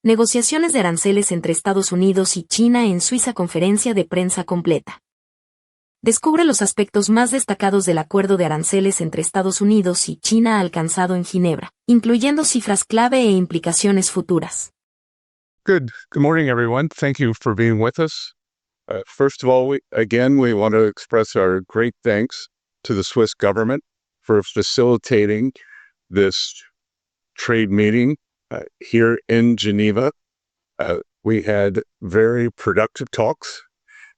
Negociaciones de aranceles entre Estados Unidos y China en Suiza. Conferencia de Prensa Completa. Descubre los aspectos más destacados del Acuerdo de Aranceles entre Estados Unidos y China alcanzado en Ginebra, incluyendo cifras clave e implicaciones futuras. Good morning, everyone. Thank you for being with us. First of all, we want to express our great thanks to the Swiss government for facilitating this trade meeting here in Geneva. We had very productive talks,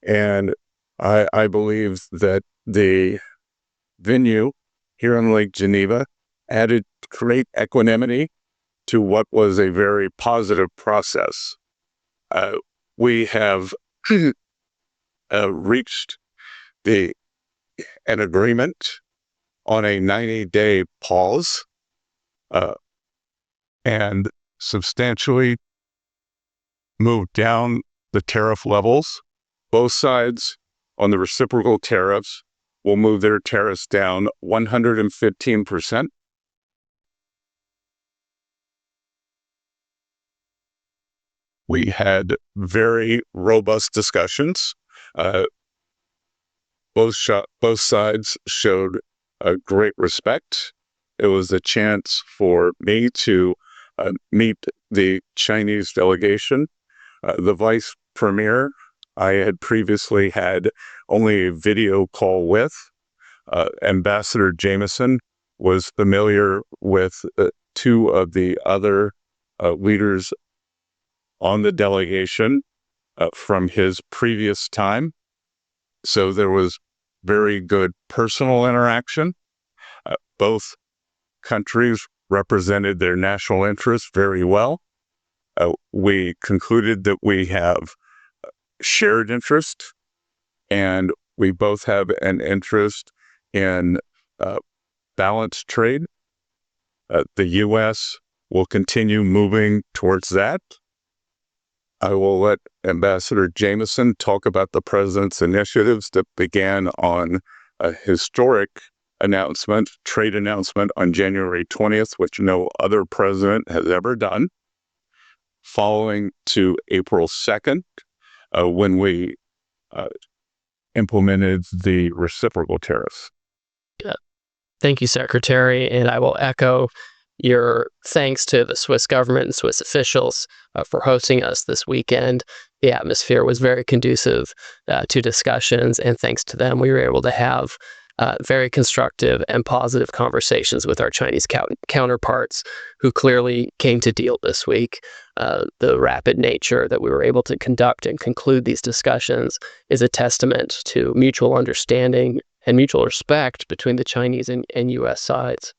and I believe that the venue here on Lake Geneva added great equanimity to what was a very positive process. We have reached an agreement on a 90-day pause and substantially moved down the tariff levels. Both sides on the reciprocal tariffs will move their tariffs down 115%. We had very robust discussions. Both sides showed great respect. It was a chance for me to meet the Chinese delegation. The vice premier I had previously had only a video call with. Ambassador Jameson was familiar with two of the other leaders on the delegation from his previous time. So there was very good personal interaction. Both countries represented their national interests very well. We concluded that we have shared interest, and we both have an interest in balanced trade. The U.S. will continue moving towards that. I will let Ambassador Jameson talk about the president's initiatives that began on a historic trade announcement on January 20th, which no other president has ever done, following to April 2nd, when we implemented the reciprocal tariffs. Thank you, Secretary, and I will echo your thanks to the Swiss government and Swiss officials for hosting us this weekend. The atmosphere was very conducive to discussions, and thanks to them, we were able to have very constructive and positive conversations with our Chinese counterparts, who clearly came to deal this week. The rapid nature that we were able to conduct and conclude these discussions is a testament to mutual understanding and mutual respect between the Chinese and U.S. sides.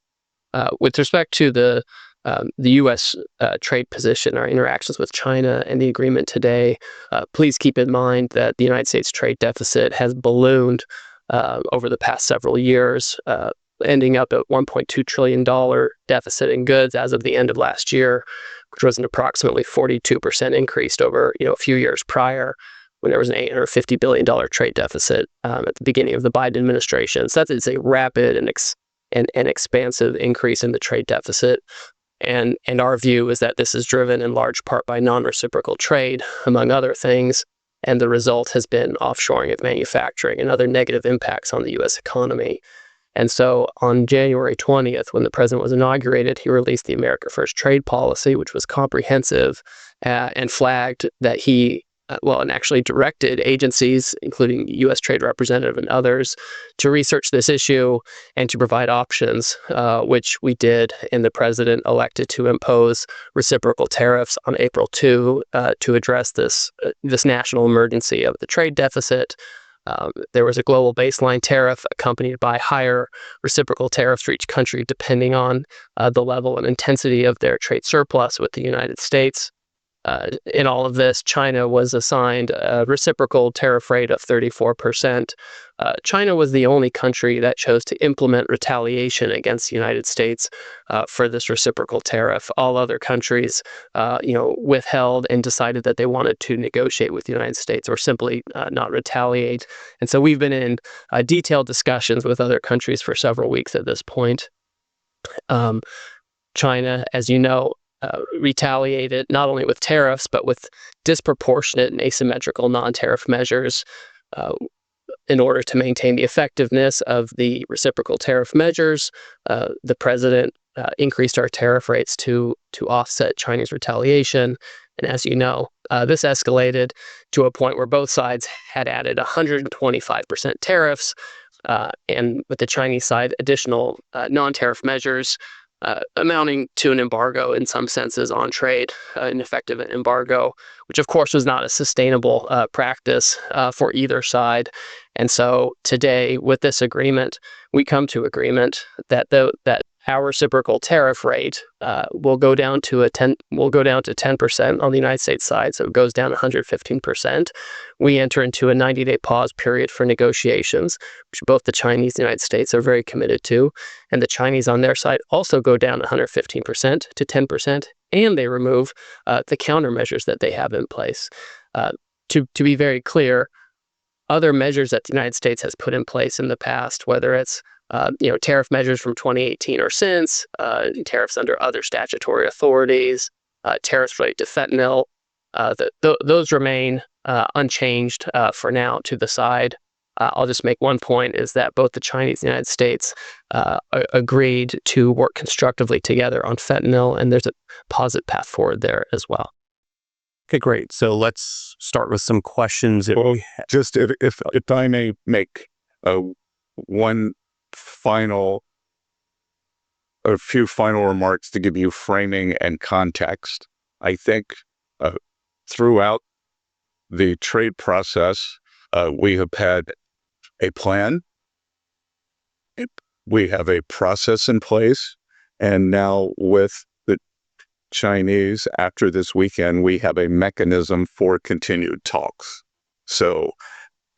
With respect to the U.S. trade position, our interactions with China and the agreement today, please keep in mind that the United States trade deficit has ballooned over the past several years, ending up at $1.2 trillion deficit in goods as of the end of last year, which was an approximately 42% increase over a few years prior, when there was an $850 billion trade deficit at the beginning of the Biden administration. So that is a rapid and expansive increase in the trade deficit. And our view is that this is driven in large part by non-reciprocal trade, among other things, and the result has been offshoring of manufacturing and other negative impacts on the U.S. economy. And so on January 20th, when the president was inaugurated, he released the America First trade policy, which was comprehensive and flagged that and actually directed agencies, including the U.S. Trade Representative and others, to research this issue and to provide options, which we did, and the president elected to impose reciprocal tariffs on April 2 to address this national emergency of the trade deficit. There was a global baseline tariff accompanied by higher reciprocal tariffs for each country, depending on the level and intensity of their trade surplus with the United States. In all of this, China was assigned a reciprocal tariff rate of 34%. China was the only country that chose to implement retaliation against the United States for this reciprocal tariff. All other countries, withheld and decided that they wanted to negotiate with the United States or simply not retaliate. And so we've been in detailed discussions with other countries for several weeks at this point. China, as you know, retaliated not only with tariffs, but with disproportionate and asymmetrical non-tariff measures in order to maintain the effectiveness of the reciprocal tariff measures. The president increased our tariff rates to offset Chinese retaliation. And as you know, this escalated to a point where both sides had added 125% tariffs, and with the Chinese side, additional non-tariff measures amounting to an embargo in some senses on trade, an effective embargo, which of course was not a sustainable practice for either side. And so today, with this agreement, we come to agreement that that our reciprocal tariff rate will go down to 10% on the United States side, so it goes down 115%. We enter into a 90-day pause period for negotiations, which both the Chinese and the United States are very committed to, and the Chinese on their side also go down 115% to 10%, and they remove the countermeasures that they have in place. To be very clear, other measures that the United States has put in place in the past, whether it's tariff measures from 2018 or since, tariffs under other statutory authorities, tariffs related to fentanyl, those remain unchanged for now to the side. I'll just make one point, is that both the Chinese and the United States agreed to work constructively together on fentanyl, and there's a positive path forward there as well. Okay, great. So let's start with some questions. Well, just if I may make a few final remarks to give you framing and context. I think throughout the trade process, we have had a plan. We have a process in place. And now with the Chinese, after this weekend, we have a mechanism for continued talks. So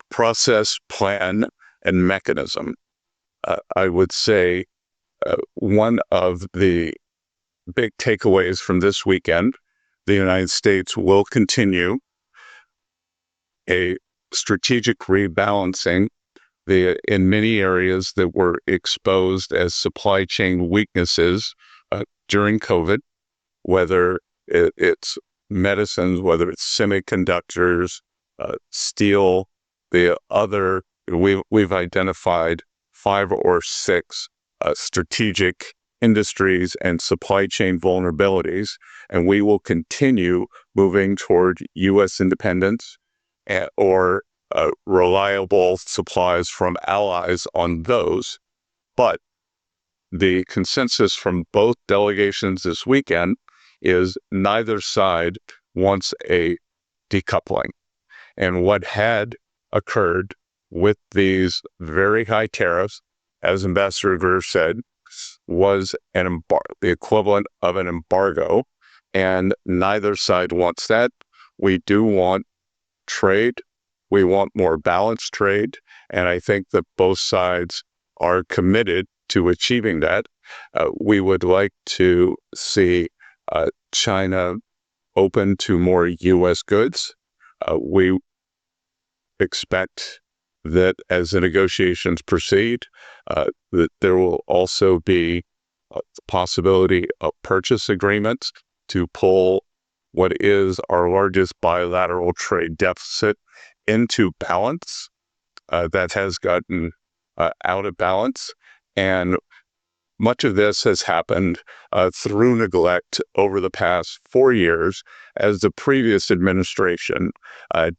process, plan, and mechanism. I would say one of the big takeaways from this weekend, the United States will continue a strategic rebalancing in many areas that were exposed as supply chain weaknesses during COVID, whether it's medicines, whether it's semiconductors, steel, we've identified 5 or 6 strategic industries and supply chain vulnerabilities, and we will continue moving toward U.S. independence or reliable supplies from allies on those. But the consensus from both delegations this weekend is neither side wants a decoupling. And what had occurred with these very high tariffs, as Ambassador Greer said, was the equivalent of an embargo, and neither side wants that. We do want trade. We want more balanced trade, and I think that both sides are committed to achieving that. We would like to see China open to more U.S. goods. We expect that as the negotiations proceed, that there will also be the possibility of purchase agreements to pull what is our largest bilateral trade deficit into balance. That has gotten out of balance, and much of this has happened through neglect over the past 4 years, as the previous administration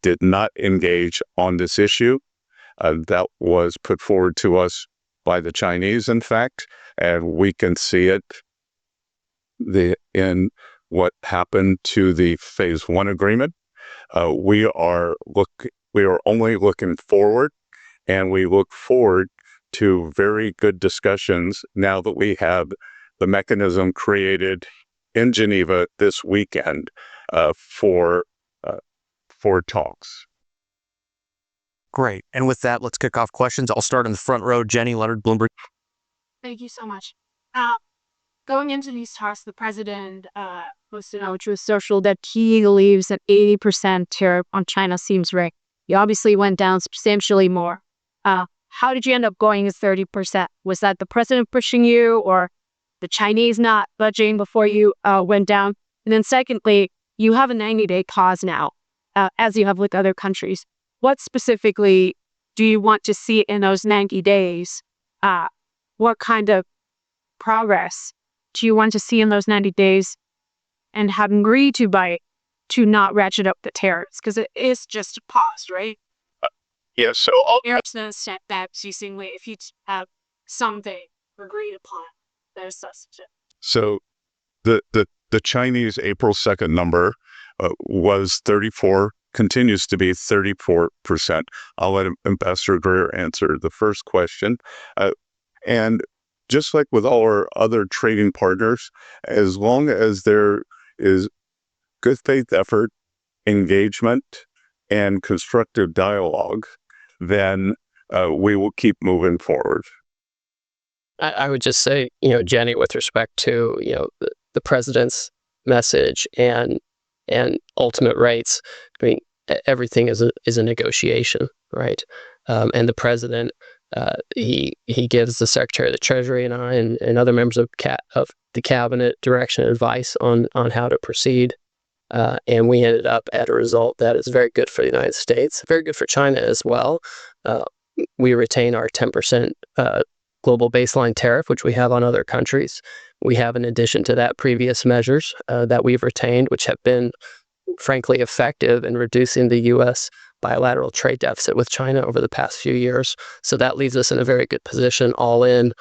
did not engage on this issue. That was put forward to us by the Chinese, in fact, and we can see it in what happened to the Phase 1 agreement. We are only looking forward, and we look forward to very good discussions now that we have the mechanism created in Geneva this weekend for talks. Great. And with that, let's kick off questions. I'll start in the front row. Jenny Leonard, Bloomberg. Thank you so much. Going into these talks, the president posted on Truth Social that he believes that 80% tariff on China seems right. He obviously went down substantially more. How did you end up going to 30%? Was that the president pushing you, or the Chinese not budging before you went down. And then secondly, you have a 90-day pause now, as you have with other countries. What specifically do you want to see in those 90 days? What kind of progress do you want to see in those 90 days and have agreed to not ratchet up the tariffs? Because it is just a pause, right? Yeah, so Tariffs then step back ceasingly if you have something agreed upon. There's substitute. So the Chinese April 2nd number was 34, continues to be 34%. I'll let Ambassador Greer answer the first question. And just like with all our other trading partners, as long as there is good faith effort, engagement, and constructive dialogue, then we will keep moving forward. I would just say, Jenny, with respect to, the president's message and ultimate rates, I mean, everything is a negotiation, right? And the president, he gives the Secretary of the Treasury and I and other members of the cabinet direction and advice on how to proceed. And we ended up at a result that is very good for the United States, very good for China as well. We retain our 10% global baseline tariff, which we have on other countries. We have, in addition to that, previous measures that we've retained, which have been, frankly, effective in reducing the U.S. bilateral trade deficit with China over the past few years. So that leaves us in a very good position all in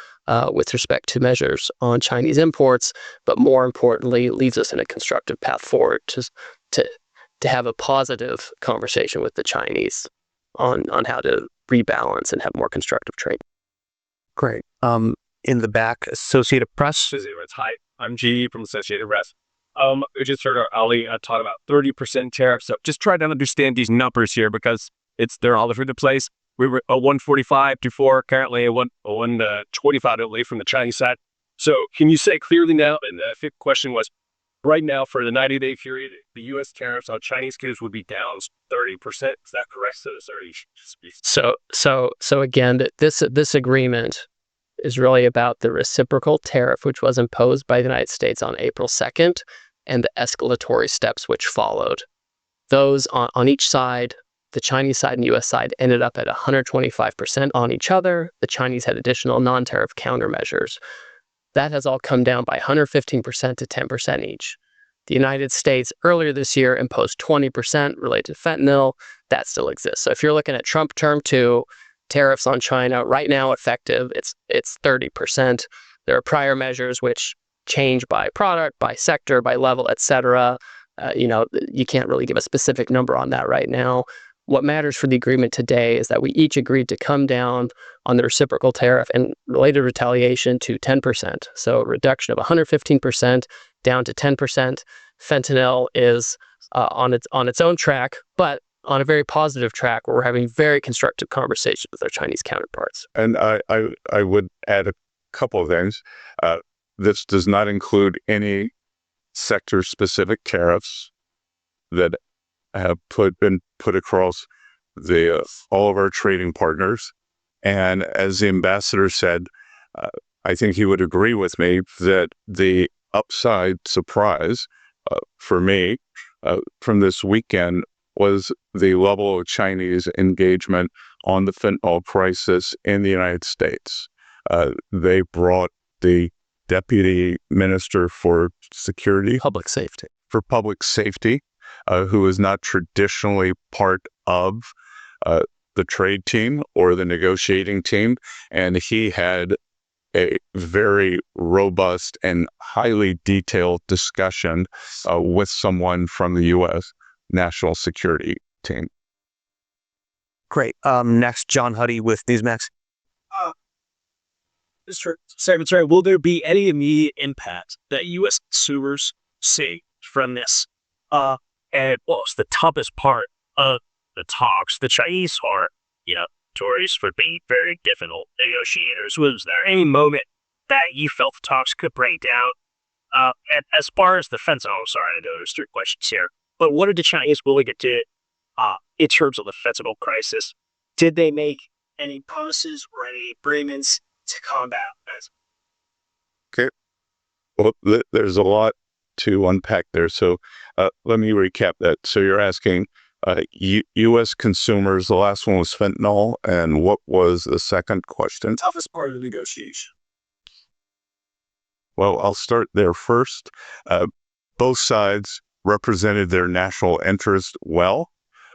with respect to measures on Chinese imports, but more importantly, leaves us in a constructive path forward to have a positive conversation with the Chinese on how to rebalance and have more constructive trade. Great. In the back, Associated Press. Hi, I'm G from Associated Press. We just heard Ali talk about 30% tariffs. So just try to understand these numbers here because they're all over the place. We were a 145 to 4, currently a 125 away from the Chinese side. So can you say clearly now, and the fifth question was, right now for the 90-day period, the U.S. tariffs on Chinese goods would be down 30%. Is that correct? So again, this agreement is really about the reciprocal tariff, which was imposed by the United States on April 2nd, and the escalatory steps which followed. Those on each side, the Chinese side and U.S. side, ended up at 125% on each other. The Chinese had additional non-tariff countermeasures. That has all come down by 115% to 10% each. The United States earlier this year imposed 20% related to fentanyl. That still exists. So if you're looking at Trump Term 2, tariffs on China right now effective, it's 30%. There are prior measures which change by product, by sector, by level, etc. You can't really give a specific number on that right now. What matters for the agreement today is that we each agreed to come down on the reciprocal tariff and related retaliation to 10%. So a reduction of 115% down to 10%. Fentanyl is on its own track, but on a very positive track where we're having very constructive conversations with our Chinese counterparts. And I would add a couple of things. This does not include any sector-specific tariffs that have been put across all of our trading partners. And as the ambassador said, I think he would agree with me that the upside surprise for me from this weekend was the level of Chinese engagement on the fentanyl crisis in the United States. They brought the Deputy Minister for Public Safety, who is not traditionally part of the trade team or the negotiating team, and he had a very robust and highly detailed discussion with someone from the U.S. National Security Team. Great. Next, John Huddy with Newsmax. Mr. Secretary, will there be any immediate impact that U.S. consumers see from this? And what was the toughest part of the talks? The Chinese are, notorious for being very difficult negotiators. Was there any moment that you felt the talks could break down? And as far as the fentanyl, sorry, I know there's 3 questions here, but what did the Chinese willing to do in terms of the fentanyl crisis? Did they make any promises or any agreements to combat this? Okay. Well, there's a lot to unpack there. So let me recap that. So you're asking U.S. consumers, the last one was fentanyl, and what was the second question? Toughest part of the negotiation. Well, I'll start there first. Both sides represented their national interest well,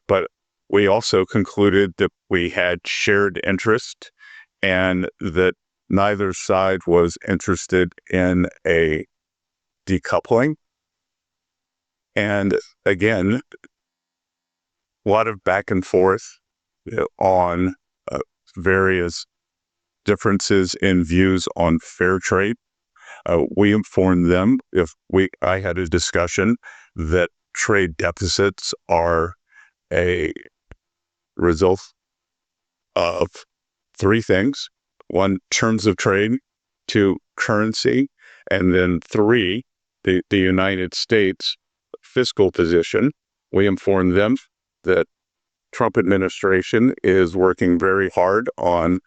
but we also concluded that we had shared interest and that neither side was interested in a decoupling. And again, a lot of back and forth on various differences in views on fair trade. We informed them I had a discussion that trade deficits are a result of three things. One, terms of trade. Two, currency. And then three, the United States fiscal position. We informed them that Trump administration is working very hard on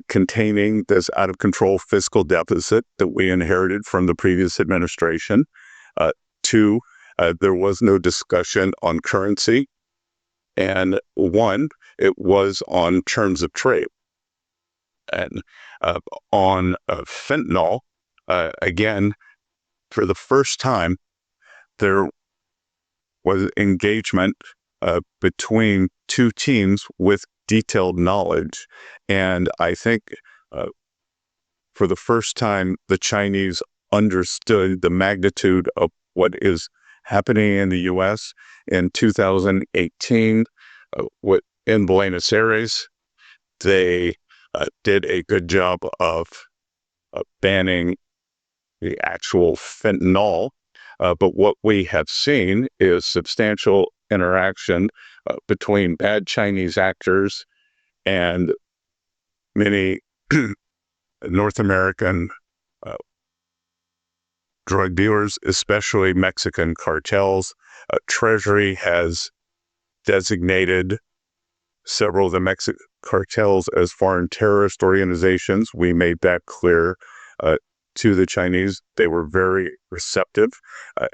containing this out-of-control fiscal deficit that we inherited from the previous administration. Two, there was no discussion on currency. And one, it was on terms of trade. And on fentanyl, again, for the first time, there was engagement between two teams with detailed knowledge. And I think for the first time, the Chinese understood the magnitude of what is happening in the U.S. In 2018, in Buenos Aires, they did a good job of banning the actual fentanyl. But what we have seen is substantial interaction between bad Chinese actors and many North American drug dealers, especially Mexican cartels. Treasury has designated several of the Mexican cartels as foreign terrorist organizations. We made that clear to the Chinese. They were very receptive.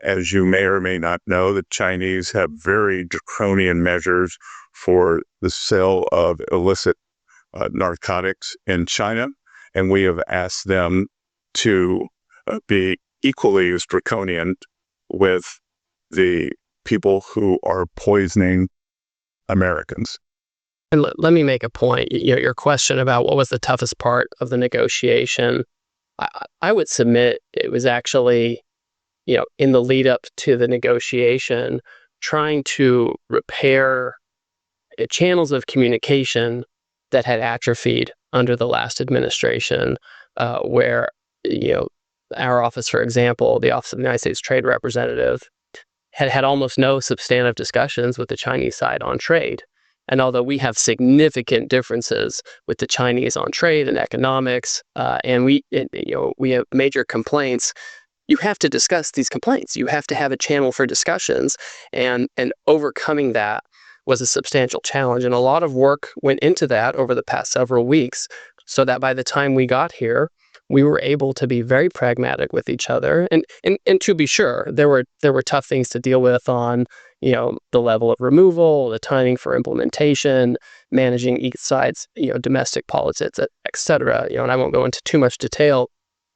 As you may or may not know, the Chinese have very draconian measures for the sale of illicit narcotics in China, and we have asked them to be equally as draconian with the people who are poisoning Americans. And let me make a point. Your question about what was the toughest part of the negotiation, I would submit it was actually, in the lead up to the negotiation, trying to repair channels of communication that had atrophied under the last administration, where, our office, for example, the Office of the United States Trade Representative, had almost no substantive discussions with the Chinese side on trade. And although we have significant differences with the Chinese on trade and economics, and we have major complaints, you have to discuss these complaints. You have to have a channel for discussions, and overcoming that was a substantial challenge. And a lot of work went into that over the past several weeks, so that by the time we got here, we were able to be very pragmatic with each other. And to be sure, there were tough things to deal with on, the level of removal, the timing for implementation, managing each side's, domestic politics, et cetera. And I won't go into too much detail,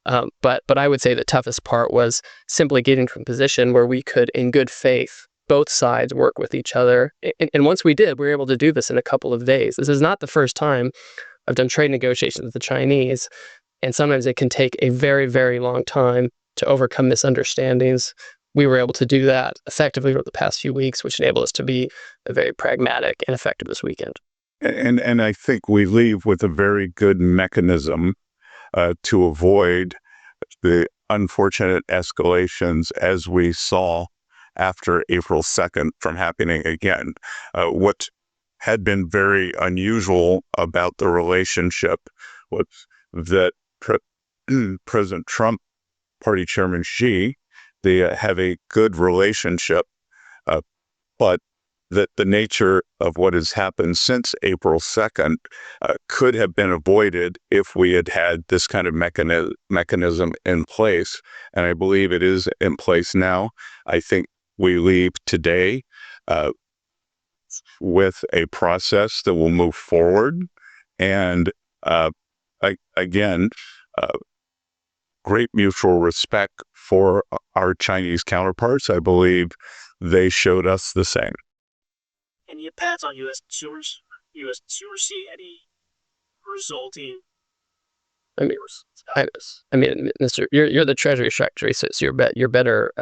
but I would say the toughest part was simply getting to a position where we could, in good faith, both sides work with each other. And once we did, we were able to do this in a couple of days. This is not the first time I've done trade negotiations with the Chinese, and sometimes it can take a very, very long time to overcome misunderstandings. We were able to do that effectively over the past few weeks, which enabled us to be very pragmatic and effective this weekend. And I think we leave with a very good mechanism to avoid the unfortunate escalations as we saw after April 2nd from happening again. What had been very unusual about the relationship was that President Trump, Party Chairman Xi, they have a good relationship, but that the nature of what has happened since April 2nd could have been avoided if we had had this kind of mechanism in place. And I believe it is in place now. I think we leave today with a process that will move forward. And again, great mutual respect for our Chinese counterparts. I believe they showed us the same. Any impacts on U.S. consumers? U.S. consumers see any resulting? Mr. You're the Treasury Secretary, so you're better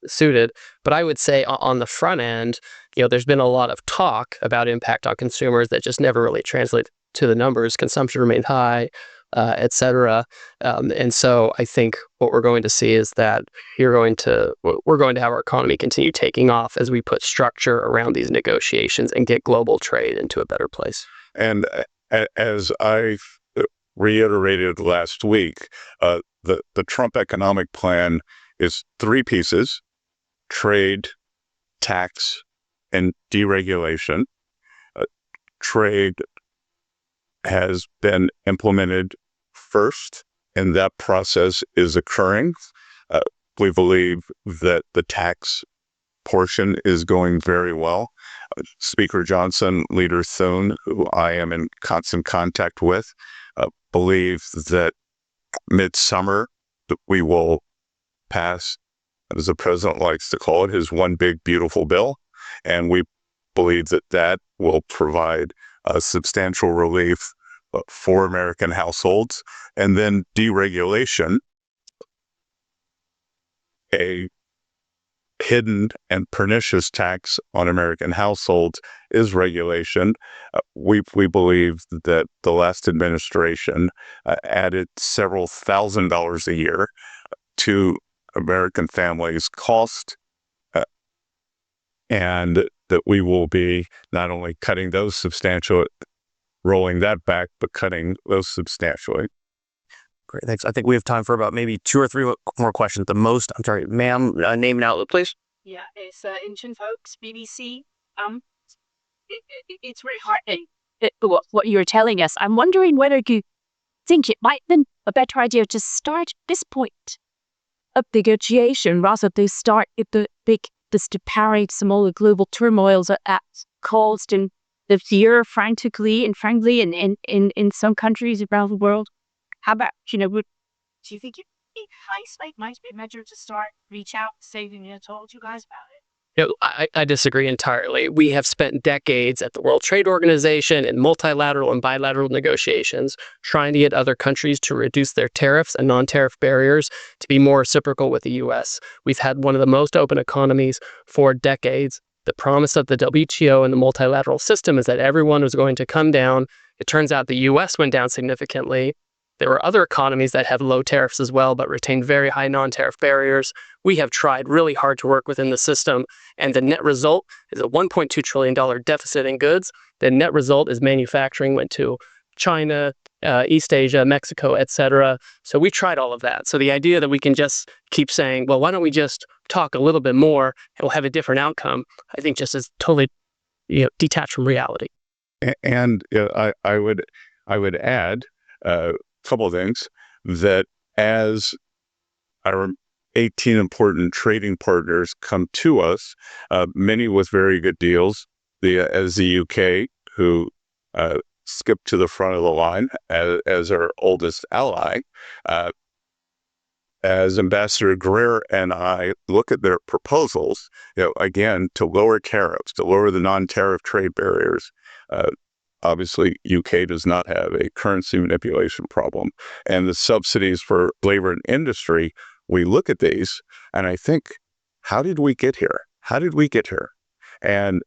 suited. But I would say on the front end, there's been a lot of talk about impact on consumers that just never really translate to the numbers. Consumption remained high, et cetera. And so I think what we're going to see is that we're going to have our economy continue taking off as we put structure around these negotiations and get global trade into a better place. And as I reiterated last week, the Trump economic plan is 3 pieces: trade, tax, and deregulation. Trade has been implemented first, and that process is occurring. We believe that the tax portion is going very well. Speaker Johnson, Leader Thune, who I am in constant contact with, believes that midsummer that we will pass, as the president likes to call it, his one big beautiful bill, and we believe that that will provide a substantial relief for American households. And then deregulation, a hidden and pernicious tax on American households, is regulation. We believe that the last administration added several $1,000s a year to American families' cost, and that we will be not only cutting those rolling that back, but cutting those substantially. Great, thanks. I think we have time for about maybe 2 or 3 more questions at the most. I'm sorry, ma'am, name and outlet, please. Yeah, it's Incheon folks, BBC. It's very heartening what you're telling us. I'm wondering whether you think it might be a better idea to start this point of negotiation rather than start at the parade some all the global turmoils that caused in the fear, frankly, in some countries around the world. How about, do you think it might be a measure to start, reach out, say, told you guys about it? I disagree entirely. We have spent decades at the World Trade Organization in multilateral and bilateral negotiations trying to get other countries to reduce their tariffs and non-tariff barriers to be more reciprocal with the U.S. We've had one of the most open economies for decades. The promise of the WTO and the multilateral system is that everyone was going to come down. It turns out the U.S. went down significantly. There were other economies that have low tariffs as well, but retained very high non-tariff barriers. We have tried really hard to work within the system, and the net result is a $1.2 trillion deficit in goods. The net result is manufacturing went to China, East Asia, Mexico, et cetera. So we tried all of that. So the idea that we can just keep saying, well, why don't we just talk a little bit more and we'll have a different outcome, I think just is totally detached from reality. And I would add couple of things, that as our 18 important trading partners come to us, many with very good deals, as the UK, who skipped to the front of the line as our oldest ally, as Ambassador Greer and I look at their proposals, again, to lower tariffs, to lower the non-tariff trade barriers. Obviously, UK does not have a currency manipulation problem. And the subsidies for labor and industry, we look at these and I think, how did we get here? How did we get here? And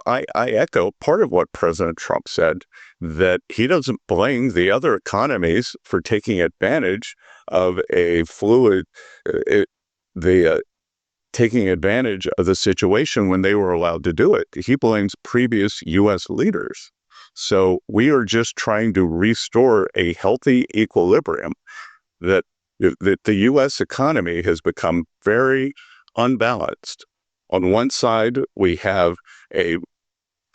I echo part of what President Trump said, that he doesn't blame the other economies for taking advantage of a fluid, taking advantage of the situation when they were allowed to do it. He blames previous U.S. leaders. So we are just trying to restore a healthy equilibrium that the U.S. economy has become very unbalanced. On one side, we have a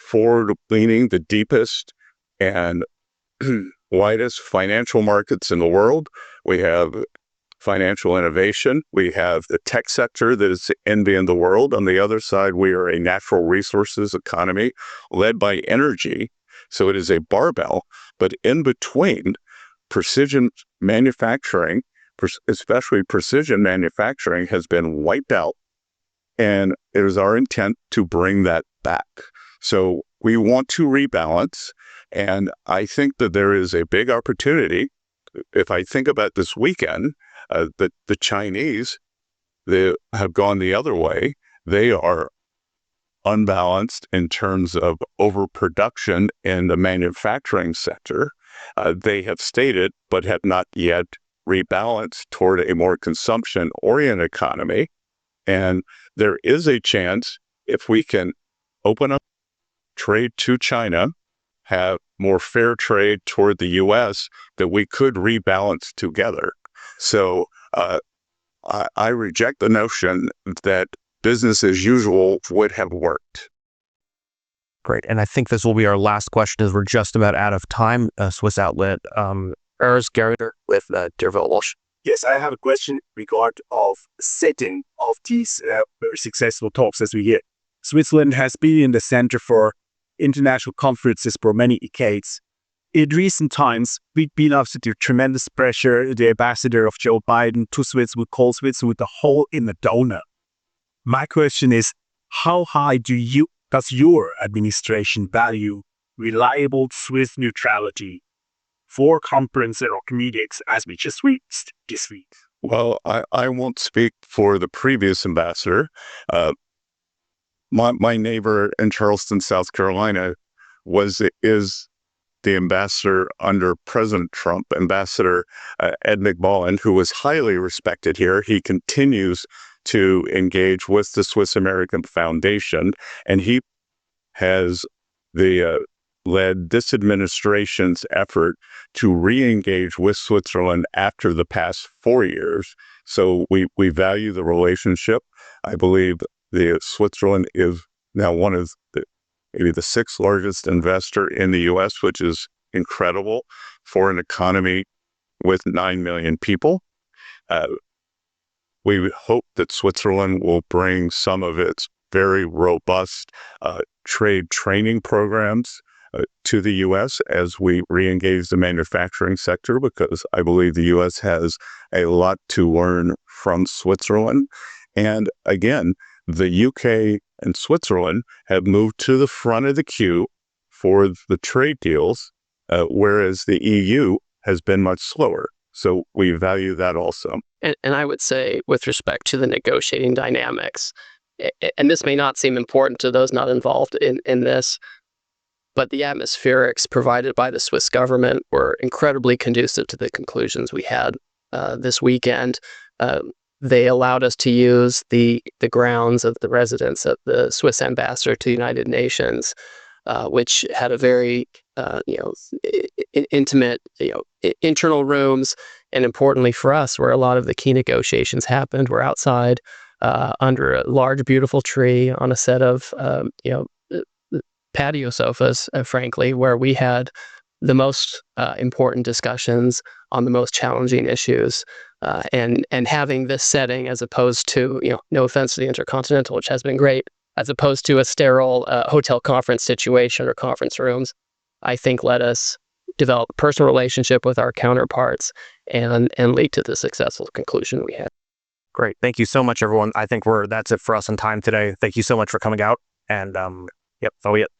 forward-leaning, the deepest and widest financial markets in the world. We have financial innovation. We have the tech sector that is the envy in the world. On the other side, we are a natural resources economy led by energy. So it is a barbell. But in between, precision manufacturing, especially precision manufacturing, has been wiped out. And it is our intent to bring that back. So we want to rebalance. And I think that there is a big opportunity. If I think about this weekend, the Chinese, they have gone the other way. They are unbalanced in terms of overproduction in the manufacturing sector. They have stated, but have not yet rebalanced toward a more consumption-oriented economy. And there is a chance, if we can open up trade to China, have more fair trade toward the U.S., that we could rebalance together. So I reject the notion that business as usual would have worked. Great. And I think this will be our last question as we're just about out of time. Swiss outlet, Urs Gerder with Derville Walsh. Yes, I have a question regard of setting of these very successful talks as we hear. Switzerland has been in the center for international conferences for many decades. In recent times, we've been under tremendous pressure. The ambassador of Joe Biden to Switzerland called Switzerland the hole in the donut. My question is, how high does your administration value reliable Swiss neutrality for conferences or meetings as we just reached this week? Well, I won't speak for the previous ambassador. My neighbor in Charleston, South Carolina, is the ambassador under President Trump, Ambassador Ed McMullen, who was highly respected here. He continues to engage with the Swiss American Foundation, and he has led this administration's effort to re-engage with Switzerland after the past 4 years. So we value the relationship. I believe Switzerland is now one of maybe the sixth largest investor in the U.S., which is incredible for an economy with 9 million people. We hope that Switzerland will bring some of its very robust trade training programs to the U.S. as we re-engage the manufacturing sector, because I believe the U.S. has a lot to learn from Switzerland. And again, the UK and Switzerland have moved to the front of the queue for the trade deals, whereas the EU has been much slower. So we value that also. And I would say, with respect to the negotiating dynamics, and this may not seem important to those not involved in this, but the atmospherics provided by the Swiss government were incredibly conducive to the conclusions we had this weekend. They allowed us to use the grounds of the residence of the Swiss ambassador to the United Nations, which had a very intimate internal rooms, and importantly for us, where a lot of the key negotiations happened, were outside under a large, beautiful tree on a set of patio sofas, frankly, where we had the most important discussions on the most challenging issues. And having this setting, as opposed to, no offense to the Intercontinental, which has been great, as opposed to a sterile hotel conference situation or conference rooms, I think let us develop a personal relationship with our counterparts and lead to the successful conclusion we had. Great. Thank you so much, everyone. I think that's it for us on time today. Thank you so much for coming out. And yep, that'll be it.